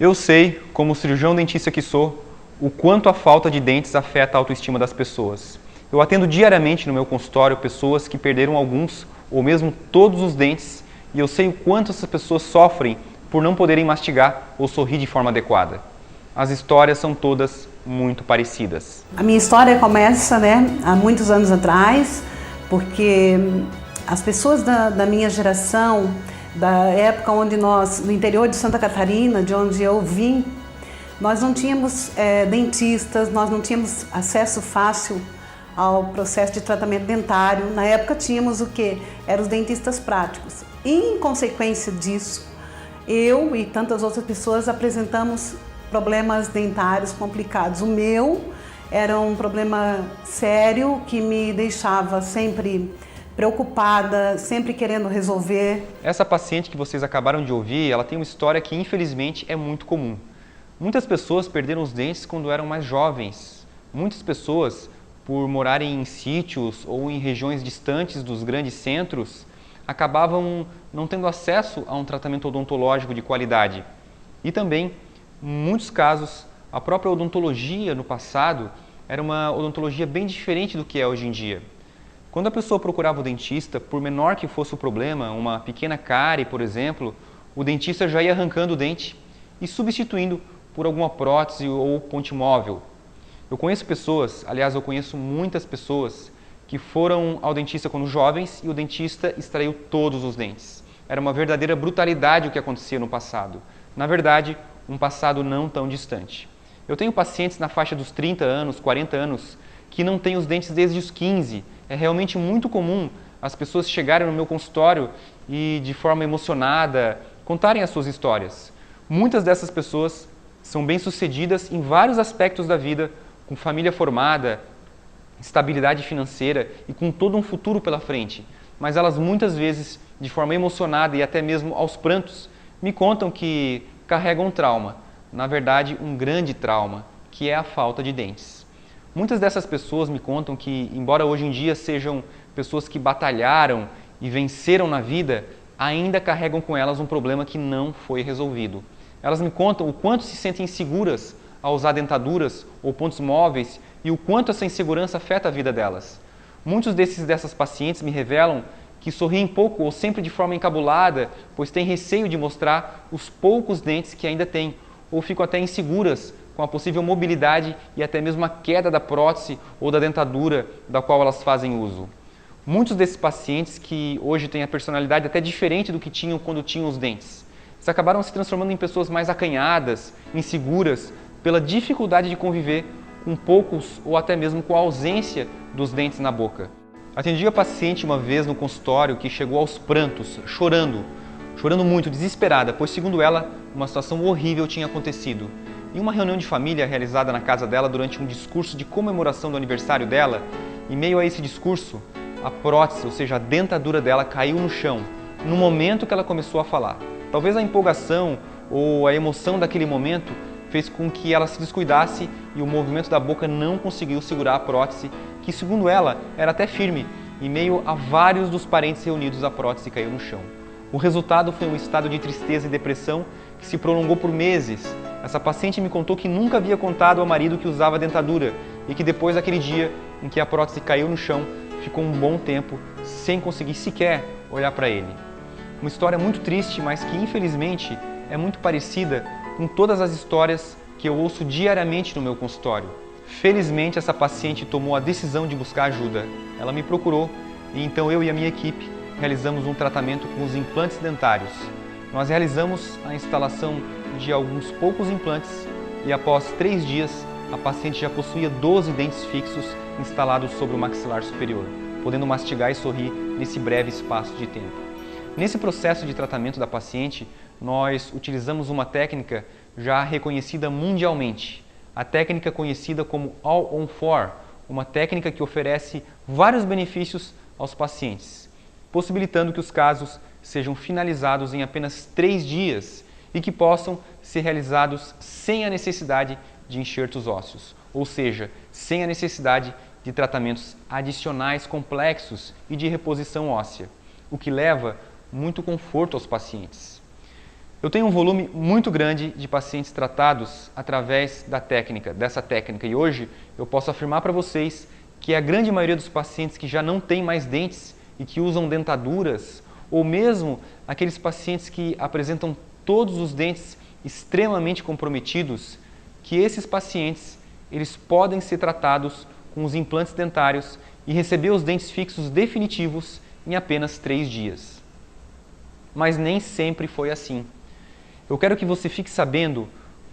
Eu sei, como cirurgião dentista que sou, o quanto a falta de dentes afeta a autoestima das pessoas. Eu atendo diariamente no meu consultório pessoas que perderam alguns ou mesmo todos os dentes e eu sei o quanto essas pessoas sofrem por não poderem mastigar ou sorrir de forma adequada. As histórias são todas muito parecidas. A minha história começa, há muitos anos atrás, porque as pessoas da minha geração, da época onde nós, no interior de Santa Catarina, de onde eu vim, nós não tínhamos dentistas, nós não tínhamos acesso fácil ao processo de tratamento dentário. Na época tínhamos o quê? Eram os dentistas práticos. E, em consequência disso, eu e tantas outras pessoas apresentamos problemas dentários complicados. O meu era um problema sério que me deixava sempre preocupada, sempre querendo resolver. Essa paciente que vocês acabaram de ouvir, ela tem uma história que infelizmente é muito comum. Muitas pessoas perderam os dentes quando eram mais jovens. Muitas pessoas, por morarem em sítios ou em regiões distantes dos grandes centros, acabavam não tendo acesso a um tratamento odontológico de qualidade. E também, em muitos casos, a própria odontologia no passado era uma odontologia bem diferente do que é hoje em dia. Quando a pessoa procurava o dentista, por menor que fosse o problema, uma pequena cárie, por exemplo, o dentista já ia arrancando o dente e substituindo por alguma prótese ou ponte móvel. Eu conheço pessoas, aliás, eu conheço muitas pessoas que foram ao dentista quando jovens e o dentista extraiu todos os dentes. Era uma verdadeira brutalidade o que acontecia no passado. Na verdade, um passado não tão distante. Eu tenho pacientes na faixa dos 30 anos, 40 anos, que não têm os dentes desde os 15. É realmente muito comum as pessoas chegarem no meu consultório e, de forma emocionada, contarem as suas histórias. Muitas dessas pessoas são bem-sucedidas em vários aspectos da vida, com família formada, estabilidade financeira e com todo um futuro pela frente. Mas elas muitas vezes, de forma emocionada e até mesmo aos prantos, me contam que carregam um trauma, na verdade um grande trauma, que é a falta de dentes. Muitas dessas pessoas me contam que, embora hoje em dia sejam pessoas que batalharam e venceram na vida, ainda carregam com elas um problema que não foi resolvido. Elas me contam o quanto se sentem inseguras ao usar dentaduras ou pontos móveis e o quanto essa insegurança afeta a vida delas. Muitos dessas pacientes me revelam que sorriem pouco ou sempre de forma encabulada, pois têm receio de mostrar os poucos dentes que ainda têm, ou ficam até inseguras com a possível mobilidade e até mesmo a queda da prótese ou da dentadura da qual elas fazem uso. Muitos desses pacientes que hoje têm a personalidade até diferente do que tinham quando tinham os dentes, eles acabaram se transformando em pessoas mais acanhadas, inseguras, pela dificuldade de conviver com poucos ou até mesmo com a ausência dos dentes na boca. Atendi a paciente uma vez no consultório que chegou aos prantos, chorando muito, desesperada, pois segundo ela, uma situação horrível tinha acontecido. Em uma reunião de família realizada na casa dela durante um discurso de comemoração do aniversário dela, em meio a esse discurso, a prótese, ou seja, a dentadura dela caiu no chão, no momento que ela começou a falar. Talvez a empolgação ou a emoção daquele momento fez com que ela se descuidasse e o movimento da boca não conseguiu segurar a prótese, que segundo ela era até firme. Em meio a vários dos parentes reunidos, a prótese caiu no chão. O resultado foi um estado de tristeza e depressão que se prolongou por meses. Essa paciente me contou que nunca havia contado ao marido que usava dentadura e que depois daquele dia em que a prótese caiu no chão, ficou um bom tempo sem conseguir sequer olhar para ele. Uma história muito triste, mas que infelizmente é muito parecida com todas as histórias que eu ouço diariamente no meu consultório. Felizmente, essa paciente tomou a decisão de buscar ajuda. Ela me procurou e então eu e a minha equipe realizamos um tratamento com os implantes dentários. Nós realizamos a instalação de alguns poucos implantes e após 3 dias, a paciente já possuía 12 dentes fixos instalados sobre o maxilar superior, podendo mastigar e sorrir nesse breve espaço de tempo. Nesse processo de tratamento da paciente, nós utilizamos uma técnica já reconhecida mundialmente, a técnica conhecida como All-on-4, uma técnica que oferece vários benefícios aos pacientes, possibilitando que os casos sejam finalizados em apenas 3 dias e que possam ser realizados sem a necessidade de enxertos ósseos, ou seja, sem a necessidade de tratamentos adicionais complexos e de reposição óssea, o que leva muito conforto aos pacientes. Eu tenho um volume muito grande de pacientes tratados através dessa técnica, e hoje eu posso afirmar para vocês que a grande maioria dos pacientes que já não têm mais dentes e que usam dentaduras, ou mesmo aqueles pacientes que apresentam todos os dentes extremamente comprometidos, que esses pacientes eles podem ser tratados com os implantes dentários e receber os dentes fixos definitivos em apenas 3 dias. Mas nem sempre foi assim. Eu quero que você fique sabendo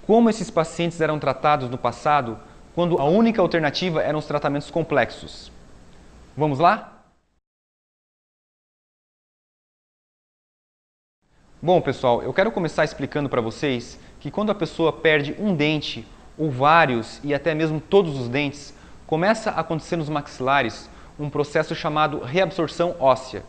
como esses pacientes eram tratados no passado, quando a única alternativa eram os tratamentos complexos. Vamos lá? Bom, pessoal, eu quero começar explicando para vocês que quando a pessoa perde um dente, ou vários, e até mesmo todos os dentes, começa a acontecer nos maxilares um processo chamado reabsorção óssea.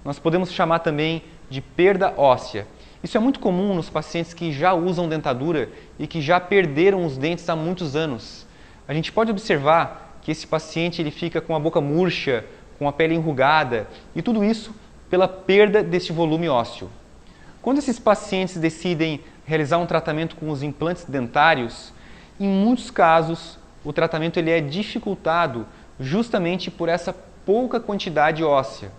Nós podemos chamar também de perda óssea. Isso é muito comum nos pacientes que já usam dentadura e que já perderam os dentes há muitos anos. A gente pode observar que esse paciente ele fica com a boca murcha, com a pele enrugada, e tudo isso pela perda desse volume ósseo. Quando esses pacientes decidem realizar um tratamento com os implantes dentários, em muitos casos o tratamento ele é dificultado justamente por essa pouca quantidade óssea.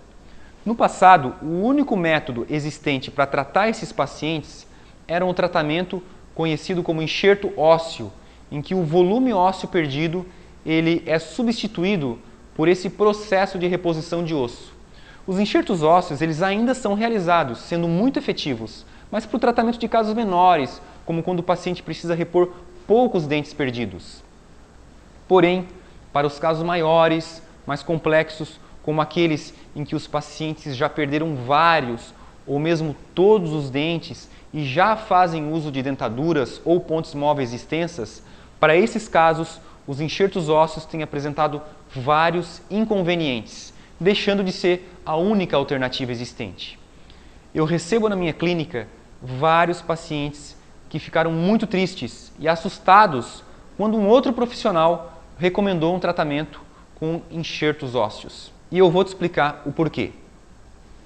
No passado, o único método existente para tratar esses pacientes era um tratamento conhecido como enxerto ósseo, em que o volume ósseo perdido ele é substituído por esse processo de reposição de osso. Os enxertos ósseos eles ainda são realizados, sendo muito efetivos, mas para o tratamento de casos menores, como quando o paciente precisa repor poucos dentes perdidos. Porém, para os casos maiores, mais complexos, como aqueles em que os pacientes já perderam vários ou mesmo todos os dentes e já fazem uso de dentaduras ou pontes móveis extensas, para esses casos, os enxertos ósseos têm apresentado vários inconvenientes, deixando de ser a única alternativa existente. Eu recebo na minha clínica vários pacientes que ficaram muito tristes e assustados quando um outro profissional recomendou um tratamento com enxertos ósseos. E eu vou te explicar o porquê.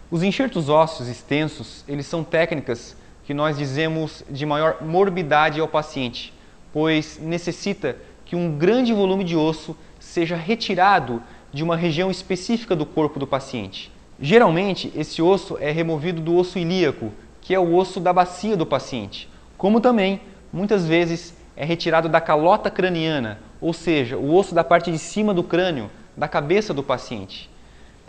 Os enxertos ósseos extensos, eles são técnicas que nós dizemos de maior morbidade ao paciente, pois necessita que um grande volume de osso seja retirado de uma região específica do corpo do paciente. Geralmente, esse osso é removido do osso ilíaco, que é o osso da bacia do paciente, como também, muitas vezes, é retirado da calota craniana, ou seja, o osso da parte de cima do crânio, da cabeça do paciente.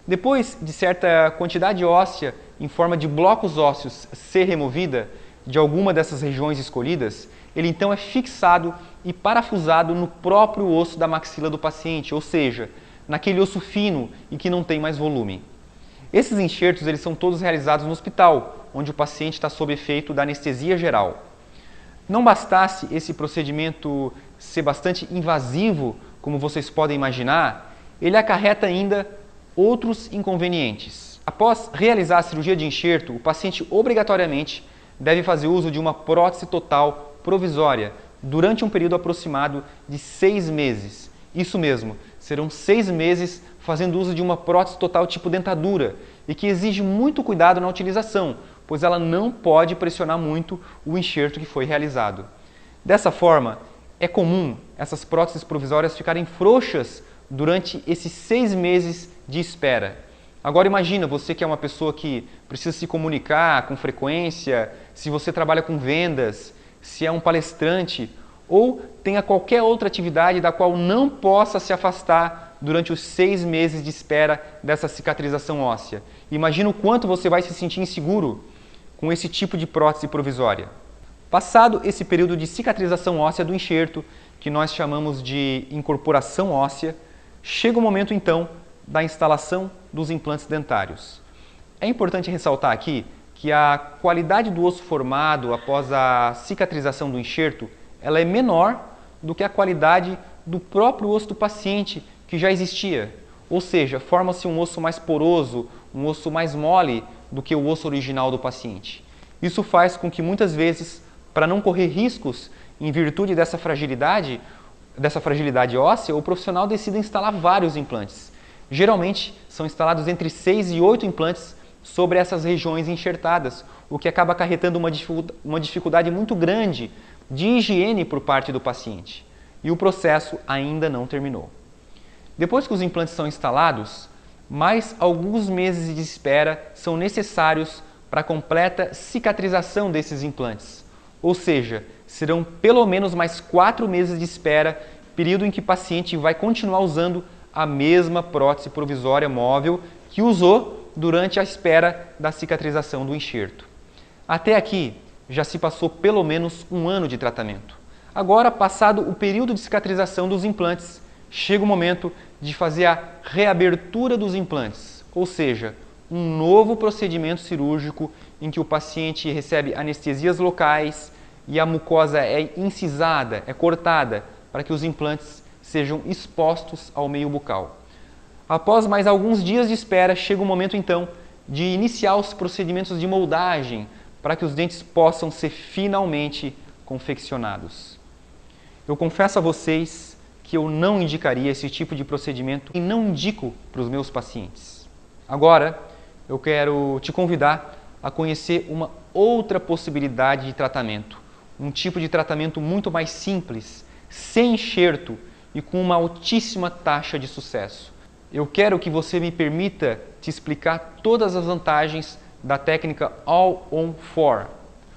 Depois de certa quantidade óssea em forma de blocos ósseos ser removida de alguma dessas regiões escolhidas, ele então é fixado e parafusado no próprio osso da maxila do paciente, ou seja, naquele osso fino e que não tem mais volume. Esses enxertos eles são todos realizados no hospital, onde o paciente está sob efeito da anestesia geral. Não bastasse esse procedimento ser bastante invasivo, como vocês podem imaginar, ele acarreta ainda outros inconvenientes. Após realizar a cirurgia de enxerto, o paciente obrigatoriamente deve fazer uso de uma prótese total provisória durante um período aproximado de 6 meses. Isso mesmo, serão 6 meses fazendo uso de uma prótese total tipo dentadura e que exige muito cuidado na utilização, pois ela não pode pressionar muito o enxerto que foi realizado. Dessa forma, é comum essas próteses provisórias ficarem frouxas durante esses 6 meses de espera. Agora imagina você que é uma pessoa que precisa se comunicar com frequência, se você trabalha com vendas, se é um palestrante ou tenha qualquer outra atividade da qual não possa se afastar durante os 6 meses de espera dessa cicatrização óssea. Imagina o quanto você vai se sentir inseguro com esse tipo de prótese provisória. Passado esse período de cicatrização óssea do enxerto, que nós chamamos de incorporação óssea, chega o momento então da instalação dos implantes dentários. É importante ressaltar aqui que a qualidade do osso formado após a cicatrização do enxerto ela é menor do que a qualidade do próprio osso do paciente que já existia. Ou seja, forma-se um osso mais poroso, um osso mais mole do que o osso original do paciente. Isso faz com que muitas vezes, para não correr riscos em virtude dessa fragilidade óssea, o profissional decida instalar vários implantes. Geralmente são instalados entre 6 e 8 implantes sobre essas regiões enxertadas, o que acaba acarretando uma dificuldade muito grande de higiene por parte do paciente. E o processo ainda não terminou. Depois que os implantes são instalados, mais alguns meses de espera são necessários para a completa cicatrização desses implantes. Ou seja, serão pelo menos mais 4 meses de espera, período em que o paciente vai continuar usando a mesma prótese provisória móvel que usou durante a espera da cicatrização do enxerto. Até aqui, já se passou pelo menos 1 ano de tratamento. Agora, passado o período de cicatrização dos implantes, chega o momento de fazer a reabertura dos implantes, ou seja, um novo procedimento cirúrgico em que o paciente recebe anestesias locais e a mucosa é incisada, é cortada, para que os implantes sejam expostos ao meio bucal. Após mais alguns dias de espera, chega o momento então de iniciar os procedimentos de moldagem para que os dentes possam ser finalmente confeccionados. Eu confesso a vocês que eu não indicaria esse tipo de procedimento e não indico para os meus pacientes. Agora, eu quero te convidar a conhecer uma outra possibilidade de tratamento, um tipo de tratamento muito mais simples, sem enxerto e com uma altíssima taxa de sucesso. Eu quero que você me permita te explicar todas as vantagens da técnica All-on-4.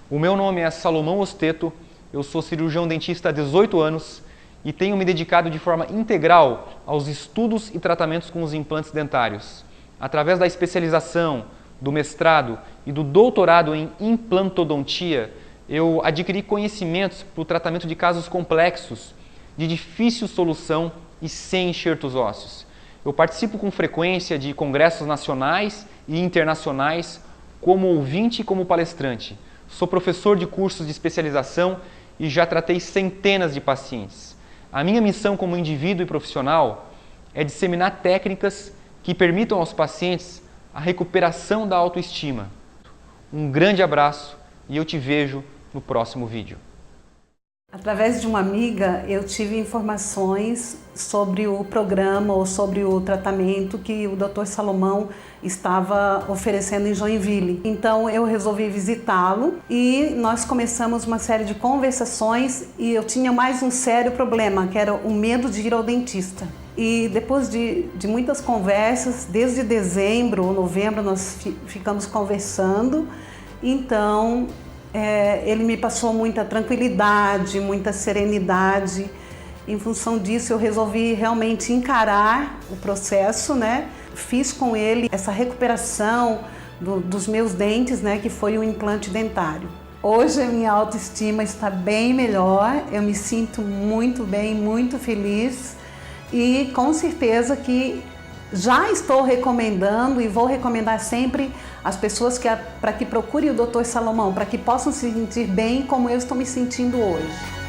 O meu nome é Salomão Osteto, eu sou cirurgião dentista há 18 anos e tenho me dedicado de forma integral aos estudos e tratamentos com os implantes dentários. Através da especialização, do mestrado e do doutorado em implantodontia, eu adquiri conhecimentos para o tratamento de casos complexos, de difícil solução e sem enxertos ósseos. Eu participo com frequência de congressos nacionais e internacionais como ouvinte e como palestrante. Sou professor de cursos de especialização e já tratei centenas de pacientes. A minha missão como indivíduo e profissional é disseminar técnicas que permitam aos pacientes a recuperação da autoestima. Um grande abraço e eu te vejo no próximo vídeo. Através de uma amiga, eu tive informações sobre o programa ou sobre o tratamento que o Dr. Salomão estava oferecendo em Joinville. Então eu resolvi visitá-lo e nós começamos uma série de conversações e eu tinha mais um sério problema, que era o medo de ir ao dentista. E depois de muitas conversas, desde dezembro ou novembro nós ficamos conversando, então ele me passou muita tranquilidade, muita serenidade. Em função disso, eu resolvi realmente encarar o processo, né? Fiz com ele essa recuperação dos meus dentes, né? Que foi o implante dentário. Hoje a minha autoestima está bem melhor, eu me sinto muito bem, muito feliz e com certeza que já estou recomendando e vou recomendar sempre as pessoas para que procurem o Dr. Salomão, para que possam se sentir bem como eu estou me sentindo hoje.